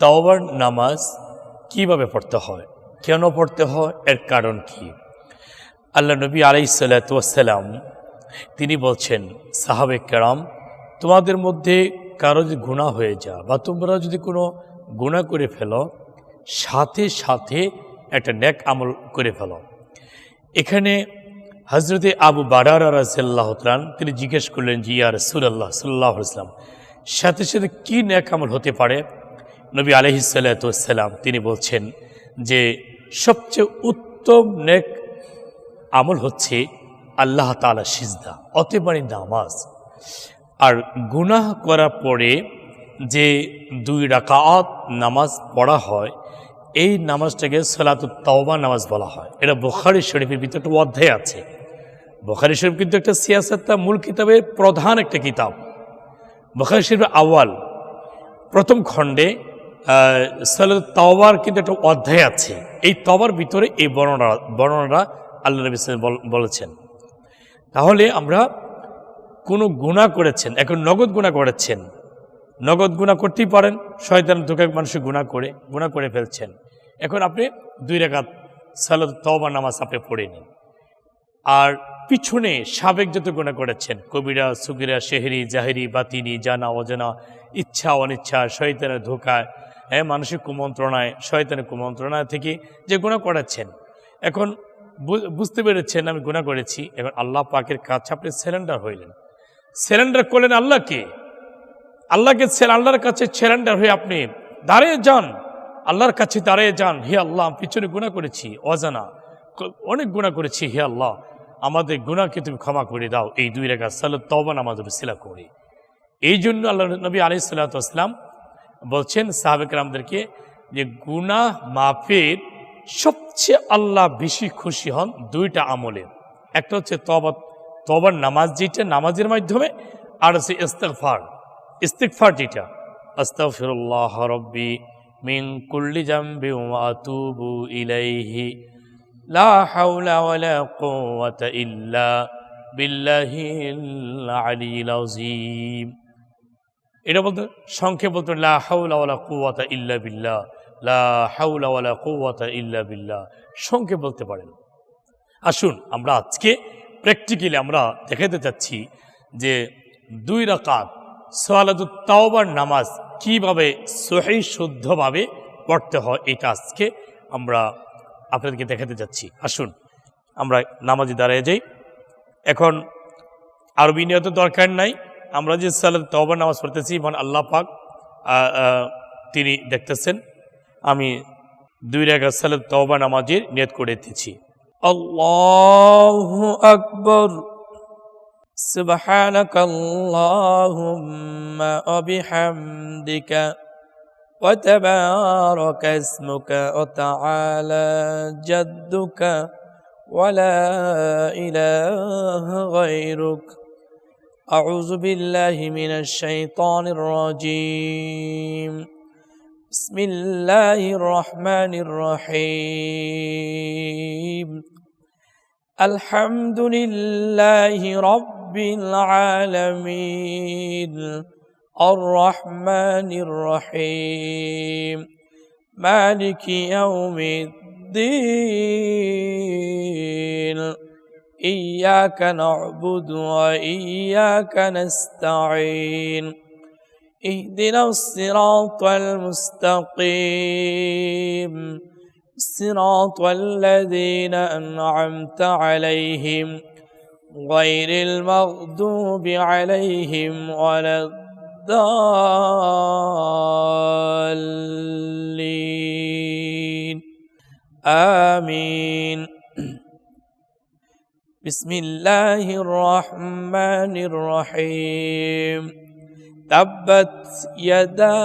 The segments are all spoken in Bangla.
তাওবার নামাজ কিভাবে পড়তে হয়, কেন পড়তে হয়, এর কারণ কি? আল্লাহ নবী আলাইহিস সালাতু ওয়াস সালাম তিনি বলছেন, সাহাবে কেরাম, তোমাদের মধ্যে কারো যদি গুনাহ হয়ে যায় বা তোমরা যদি কোনো গুনাহ করে ফেলো, সাথে সাথে একটা নেক আমল করে ফেলো। এখানে হজরতে আবু বারারা রাদিয়াল্লাহু তাআলা তিনি জিজ্ঞেস করলেন, জি ইয়া রাসূলুল্লাহ সাল্লাল্লাহু আলাইহি ওয়াসাল্লাম, সাথে সাথে কী নেক আমল হতে পারে? নবী আলাইহিস সালাতু ওয়াস সালাম তিনি বলছেন যে সবচেয়ে উত্তম নেক আমল হচ্ছে আল্লাহ তাআলা সিজদা, অতএব নামাজ। আর গুনাহ করার পরে যে 2 রাকাত নামাজ পড়া হয়, এই নামাজটাকে সালাতুত তাওবা নামাজ বলা হয়। এটা বুখারী শরীফের ভিতরে একটা অধ্যায় আছে। বুখারী শরীফ কিন্তু একটা সিয়াসাত মূল কিতাবের প্রধান একটা কিতাব। বুখারী শরীফের আউয়াল প্রথম খণ্ডে সালাতুত তাওবার কিন্তু একটা অধ্যায় আছে। এই তাওবার ভিতরে এই বর্ণনাটা আল্লাহ নবী বলেছেন। তাহলে আমরা কোনো গুনাহ করেছেন, এখন নগদ গুনাহ করেছেন, নগদ গুনাহ করতেই পারেন, শয়তান ধোঁকায় মানুষের গুনাহ করে ফেলছেন। এখন আপনি 2 রাকাত সালাতুত তাওবা নামাজ আপনি পড়ে নিন। আর পিছনে সাবেক যত গুনাহ করেছেন, কবিরা সুগিরা শেহরি জাহেরি বাতিনি জানা অজানা, ইচ্ছা অনিচ্ছা, শয়তানের ধোঁকায়, মানসিক কুমন্ত্রণায়, শয়তানের কুমন্ত্রণায় থেকে যে গুনাহ করেছেন, এখন বুঝতে পেরেছেন আমি গুনাহ করেছি, এখন আল্লাহ পাকের কাছে আপনি সারেন্ডার হইলেন। সারেন্ডার করলেন আল্লাহকে, আল্লাহর কাছে সারেন্ডার হয়ে আপনি দাঁড়িয়ে যান, আল্লাহর কাছে দাঁড়িয়ে যান। হে আল্লাহ, পিছনে গুনাহ করেছি, অজানা অনেক গুনাহ করেছি, হে আল্লাহ আমাদের গুনাহকে তুমি ক্ষমা করে দাও। এই 2 রাকাত সালাতুত তাওবা নামাজ ওসিলা করে। এই জন্য আল্লাহ নবী আলাইহিস সালাতু ওয়াস সালাম বলছেন সাহাবে কেরামদেরকে যে গুনাহ মাফের সবচেয়ে আল্লাহ বেশি খুশি হন 2টা আমলে। একটা হচ্ছে তওবার নামাজ, যেটা নামাজের মাধ্যমে, আর হচ্ছে ইস্তিগফার যেটা আস্তাগফিরুল্লাহ রাব্বি মিন কুল্লি যামবি ওয়া আতুবু ইলাইহি লা হাওলা ওয়ালা কুওয়াতা ইল্লা বিল্লাহিল আলিয়্যিল আযীম। এটা বলতে সংক্ষেপ বলতে লা হাওলা ওয়ালা কুওয়াতা ইল্লা বিল্লাহ, লা হাওলা ওয়ালা কুওয়াতা ইল্লা বিল্লাহ, সংক্ষেপ বলতে পারেন। আসুন আমরা আজকে প্র্যাকটিক্যালি আমরা দেখাতে চাচ্ছি যে 2 রাকাত সালাতুত তাওবার নামাজ কিভাবে সহিহ শুদ্ধভাবে পড়তে হয়, এটা আজকে আমরা আপনাদেরকে দেখাতে যাচ্ছি। আসুন আমরা নামাজে দাঁড়িয়ে যাই। এখন আরবি নিয়ত দরকার নাই, আমরা যে সালাতুত তাওবার নামাজ পড়তেছি, মানে আল্লাহ পাক তিনি দেখতেছেন। আমি 2 রাকাত সালাতুত তাওবা নামাজের নিয়ত করে দিচ্ছি। আল্লাহু আকবার, সুবহানাকাল্লাহুম্মা ওয়া বিহামদিকা ওয়া তাবারাকা ইসমুকা ওয়া তাআলা জাদ্দুকা ওয়া লা ইলাহা গায়রুক। আউযু বিল্লাহি মিনাশ শাইতানির রাজীম। বিসমিল্লাহির রহমানির রহিম। আলহামদুলিল্লাহি রাব্বিল আলামিন আর রহমানির রহিম মালিকি ইয়াউমিদ্দিন ইয়্যাকা না'বুদু ওয়া ইয়্যাকা নাস্তাঈন ইহদিনাস সিরাতাল মুস্তাকিম সিরাতাল লাযীনা আন'আমতা আলাইহিম গায়রিল মাগদুবি আলাইহিম ওয়ালাদ-দাল্লিন। আমিন। বিসমিল্লাহির রহমানির রহিম। তাব্বাত ইয়াদা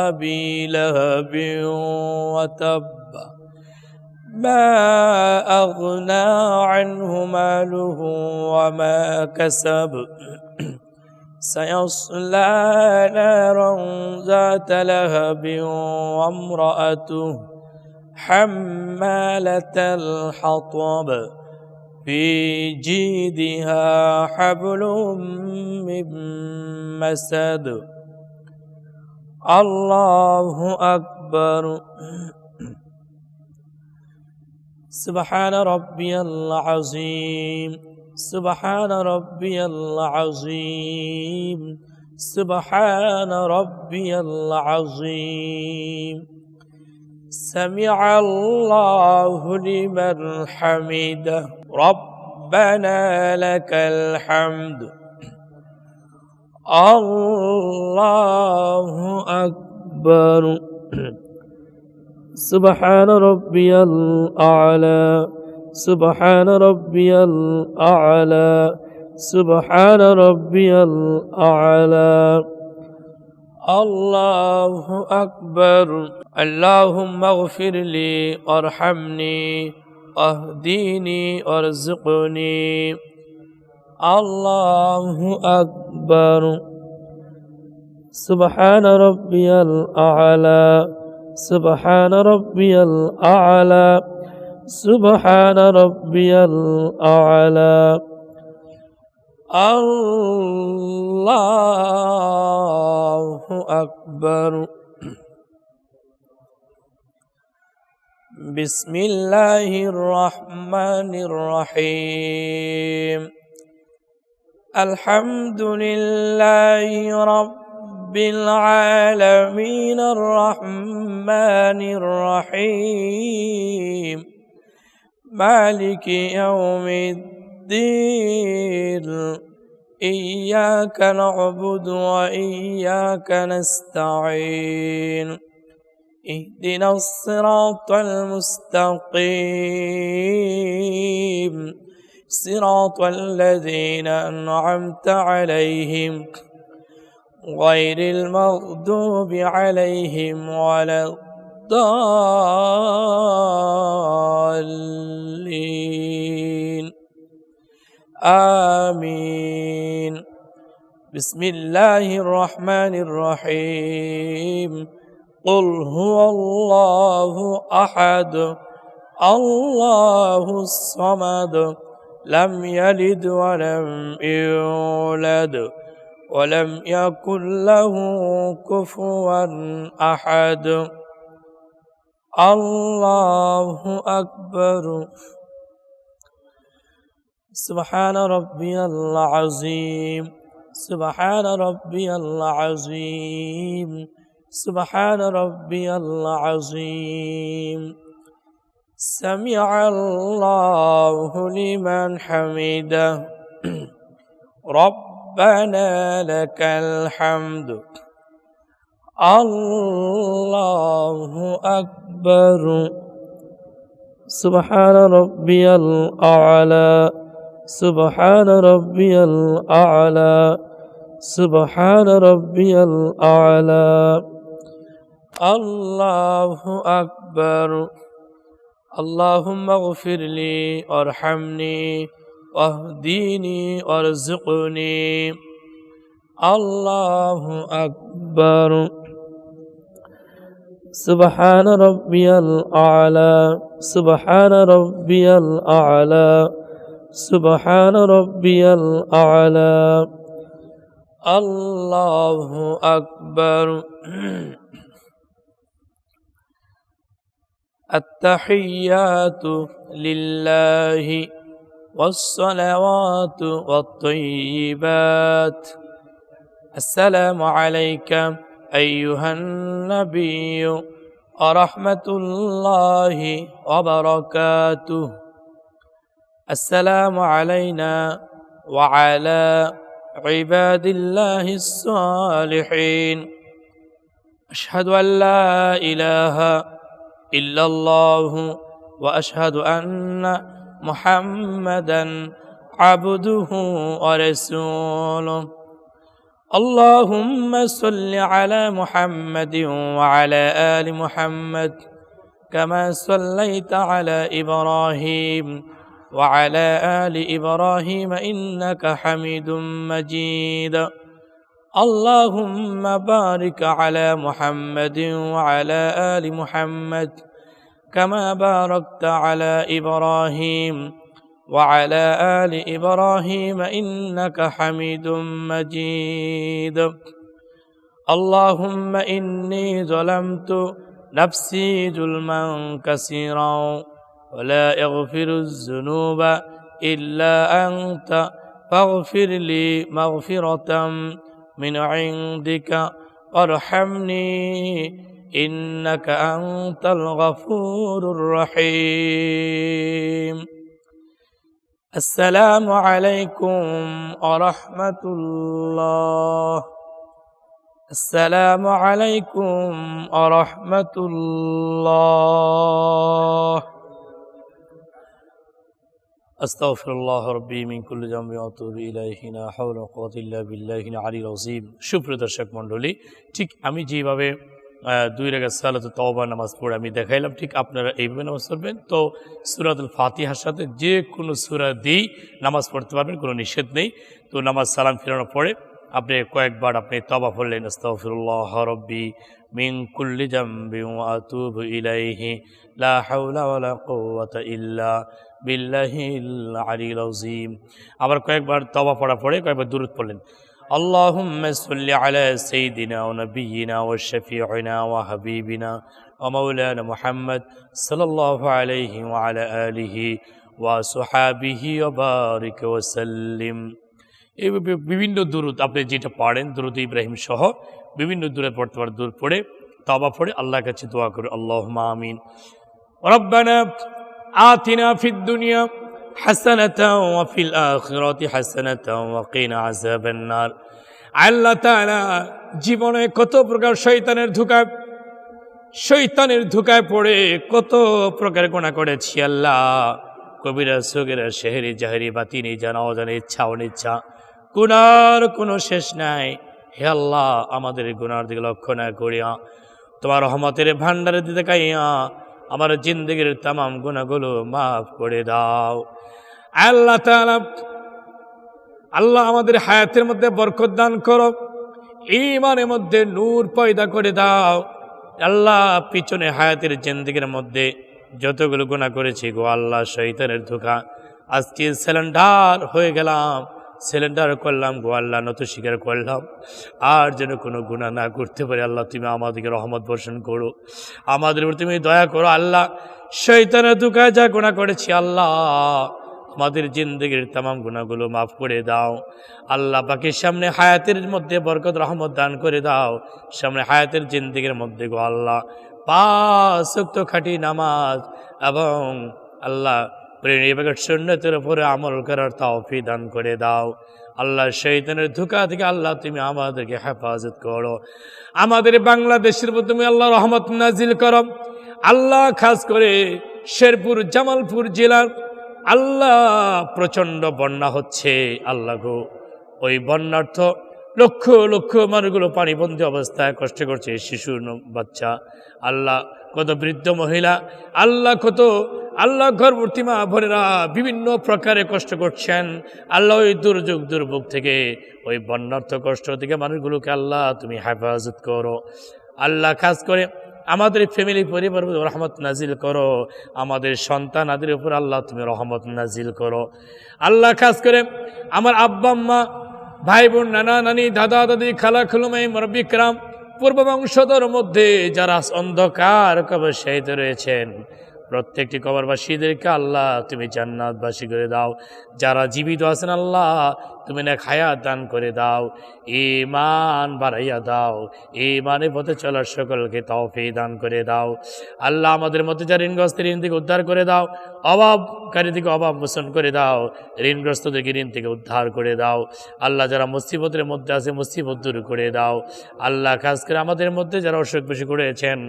আবি লাহাবিন ওয়া তাব্বা মা আগনা আনহু মালুহু ওয়া মা কাসাব সায়াসলা নারান যাতা লাহাবিন ওয়া ইমরাআতুহু হাম্মালাতাল হাতাব في جيدها حبل من مسد الله أكبر سبحان ربي العظيم سبحان ربي العظيم سبحان ربي العظيم سمع الله لمن حمده ربنا لك الحمد الله أكبر سبحان ربي الأعلى سبحان ربي الأعلى سبحان ربي الأعلى الله أكبر اللهم اغفر لي وارحمني واهديني وارزقني الله أكبر سبحان ربي الأعلى سبحان ربي الأعلى سبحان ربي الأعلى الله أكبر بسم الله الرحمن الرحيم الحمد لله رب العالمين الرحمن الرحيم مالك يوم الدين إياك نعبد وإياك نستعين اهدنا الصراط المستقيم صراط الذين أنعمت عليهم غير المغضوب عليهم ولا الضالين آمين بسم الله الرحمن الرحيم قل هو الله أحد الله الصمد لم يلد ولم يولد ولم يكن له كفوا أحد الله أكبر سبحان ربي العظيم سبحان ربي العظيم سبحان ربي العظيم سمع الله لمن حمده ربنا لك الحمد الله أكبر سبحان ربي الأعلى سبحان ربي الأعلى سبحان ربي الأعلى الله أكبر اللهم اغفر لي وارحمني واهديني وارزقني الله أكبر سبحان ربي الأعلى سبحان ربي الأعلى سبحان ربي الأعلى الله أكبر التحيات لله والصلوات والطيبات السلام عليك أيها النبي ورحمة الله وبركاته السلام علينا وعلى عباد الله الصالحين أشهد أن لا إله إلا الله وأشهد أن محمدا عبده ورسوله اللهم صل على محمد وعلى آل محمد كما صليت على إبراهيم وعلى آل إبراهيم إنك حميد مجيد اللهم بارك على محمد وعلى آل محمد كما باركت على إبراهيم وعلى آل إبراهيم إنك حميد مجيد اللهم إني ظلمت نفسي ظلما كثيرا ولا يغفر الذنوب إلا أنت فاغفر لي مغفرة من عندك وارحمني إنك أنت الغفور الرحيم السلام عليكم ورحمة الله السلام عليكم ورحمة الله أستغفر الله ربي من كل ذنب وأتوب إليه لا حول ولا قوة إلا بالله العلي العظيم সুপ্রিয় দর্শক মণ্ডলী ঠিক আমি যেভাবে দুই রাকাত সালাতুত তাওবা নামাজ পড়ে আমি দেখাইলাম ঠিক আপনারা এইভাবে নামাজ পড়বেন তো সূরাতুল ফাতিহার সাথে যে কোনো সূরা দিয়েই নামাজ পড়তে পারবেন কোনো নিষেধ নেই তো নামাজ সালাম ফিরানোর পরে আপনি কয়েকবার আপনি তওবা পড়লেন আস্তাগফিরুল্লাহ রাব্বি মিন কুল্লি যামবি ওয়া আতুবু ইলাইহি লা হাওলা ওয়ালা কুওয়াতা ইল্লা বিল্লাহিল আলিয়্যিল আযীম আবার কয়েকবার তওবা পড়া পড়ে কয়েকবার দুরূদ পড়লেন আল্লাহুম্মা সাল্লি আলা সাইয়্যিদিনা ওয়া নাবিয়্যিনা ওয়া শাফিঈনা ওয়া হাবিবিনা ওয়া মাওলানা মুহাম্মদ সাল্লাল্লাহু আলাইহি ওয়া আলা আলিহি ওয়া সুহাবিহি ওয়া বারিক ওয়া সাল্লিম এই বিভিন্ন দুরূদ আপনি যেটা পড়েন দুরূদ ইব্রাহিম সহ বিভিন্ন দুরূদ পড়তে পারেন দূর পড়ে তওবা পড়ে আল্লাহর কাছে দোয়া করে আল্লাহুম্মা আমিন রব্বানা আতিনা ফিদ দুনিয়া হাসানাতাও ওয়া ফিল আখিরাতি হাসানাতাও ওয়া কিনা আযাবান নার আল্লাহ তাআলা জীবনে কত প্রকার শয়তানের ধোঁকায় পড়ে কত প্রকার গুনাহ করেছি আল্লাহ কবিরা সগীরা সেহরি জাহেরি বাতিনি জানা অজানা ইচ্ছা অনিচ্ছা গুনার কোনো শেষ নাই হে আল্লাহ আমাদের গুনার দিকে লক্ষ্য না করিয়া তোমার রহমতের ভান্ডারে দিতে কাইয়া আমার জিন্দগির तमाम গুনাহগুলো মাফ করে দাও আল্লাহ তাআলা আল্লাহ আমাদের হায়াতের মধ্যে বরকত দান করো ঈমানের মধ্যে নূর পয়দা করে দাও আল্লাহ পিছনে হায়াতের জিন্দগির মধ্যে যতগুলো গুনাহ করেছি গো আল্লাহ শয়তানের ধোঁকা আজকে সিলিন্ডার হয়ে গেলাম সিলিন্ডার করলাম গো আল্লাহ নত স্বীকার করলাম আর যেন কোনো গুনাহ না করতে পারি আল্লাহ তুমি আমাদেরকে রহমত বর্ষণ করো আমাদের উপর তুমি দয়া করো আল্লাহ শয়তানের ধোঁকায় যা গুনাহ করেছি আল্লাহ আমাদের জিন্দগির तमाम গুনাহগুলো মাফ করে দাও আল্লাহ পাকের সামনে হায়াতের মধ্যে বরকত রহমত দান করে দাও সামনে হায়াতের জিন্দগির মধ্যে গো আল্লাহ 5 ওয়াক্ত খাঁটি নামাজ এবং আল্লাহ প্রেরিত সুন্নতের উপরে আমল করার তৌফিক দান করে দাও আল্লাহ শয়তানের ধোঁকা থেকে আল্লাহ তুমি আমাদেরকে হেফাজত করো আমাদের বাংলাদেশের উপর তুমি আল্লাহ রহমত নাজিল করো আল্লাহ খাস করে শেরপুর জামালপুর জেলার আল্লাহ প্রচণ্ড বন্যা হচ্ছে আল্লাহ গো ওই বন্যার্থ লক্ষ লক্ষ মানুষগুলো পানিবন্দী অবস্থায় কষ্ট করছে শিশু বাচ্চা আল্লাহ কত বৃদ্ধ মহিলা আল্লাহ কত আল্লাহ গর্ভবতী মা বোনেরা বিভিন্ন প্রকারে কষ্ট করছেন আল্লাহ ওই দুর্ভোগ থেকে ওই বন্যার্থ কষ্ট থেকে মানুষগুলোকে আল্লাহ তুমি হেফাজত করো আল্লাহ খাস করে আমাদের ফ্যামিলি পরিবার রহমত নাজিল করো আমাদের সন্তান আদের উপর আল্লাহ তুমি রহমত নাজিল করো আল্লাহ খাস করে আমার আব্বা আম্মা ভাই বোন নানা নানি দাদা দাদি খালা খুলুমাই মুরব্বি کرام পূর্ব বংশধর মধ্যে যারা অন্ধকার কবরশায়িত রয়েছেন প্রত্যেকটি কবরবাসীদেরকে আল্লাহ তুমি জান্নাতবাসী করে দাও যারা জীবিত আছেন আল্লাহ তুমি নেক হায়াত দান করে দাও ঈমান বাড়াইয়া দাও ঈমানের পথে চলার সকলকে তৌফিক দান করে দাও আল্লাহ আমাদের মধ্যে যারা ঋণগ্রস্ত ঋণ থেকে উদ্ধার করে দাও অভাবকারী থেকে অভাব মোচন করে দাও ঋণগ্রস্তদেরকে ঋণ থেকে উদ্ধার করে দাও আল্লাহ যারা মুসিবতের মধ্যে আছে মুসিবত দূর করে দাও আল্লাহ খাস করে আমাদের মধ্যে যারা অসুখ বিসুখ করেছেন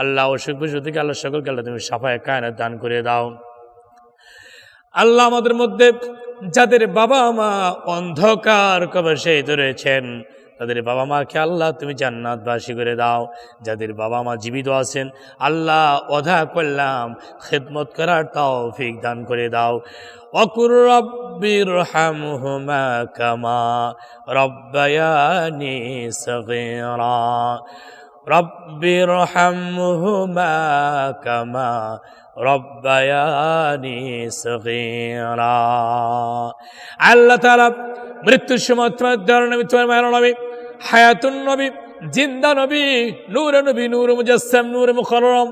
আল্লাহ অসুখ বিসুখ থেকে আল্লাহ সকলকে আল্লাহ তুমি সাফায়ে কায়নাত দান করে দাও আল্লাহ আমাদের মধ্যে যাদের বাবা মা অন্ধকার কবরশায়িত রয়েছেন তাদের বাবা মাকে আল্লাহ তুমি জান্নাতবাসী করে দাও যাদের বাবা মা জীবিত আছেন আল্লাহ অধা করলাম খিদমত করার তৌফিক দান করে দাও ওয়াকুর রব্বিরহামহুমা কামা রব্বায়ানি সগীরা রব্বিরহামহুমা কামা রব্বায়ানি সগীরা আল্লাহ তাআলা মৃত্যুর সময় তোমার দয়ার নবী তোমার মায়ের নবী হায়াতুন নবী জিন্দা নবী, নূর মুজাসসাম, নূর মুখররম,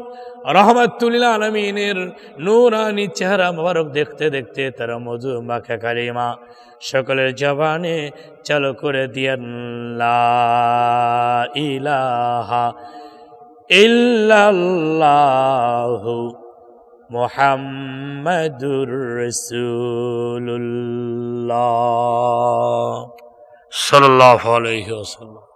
রহমাতুল লিল আলামিনের নূরানি চেহারা মোবারক দেখতে দেখতে তারা মধু মাখা কালিমা সকলের জবানে চালু করে দিয়েন, লা ইলাহা ইল্লাল্লাহু মুহাম্মাদুর রাসূলুল্লাহ সাল্লাল্লাহু আলাইহি ওয়াসাল্লাম।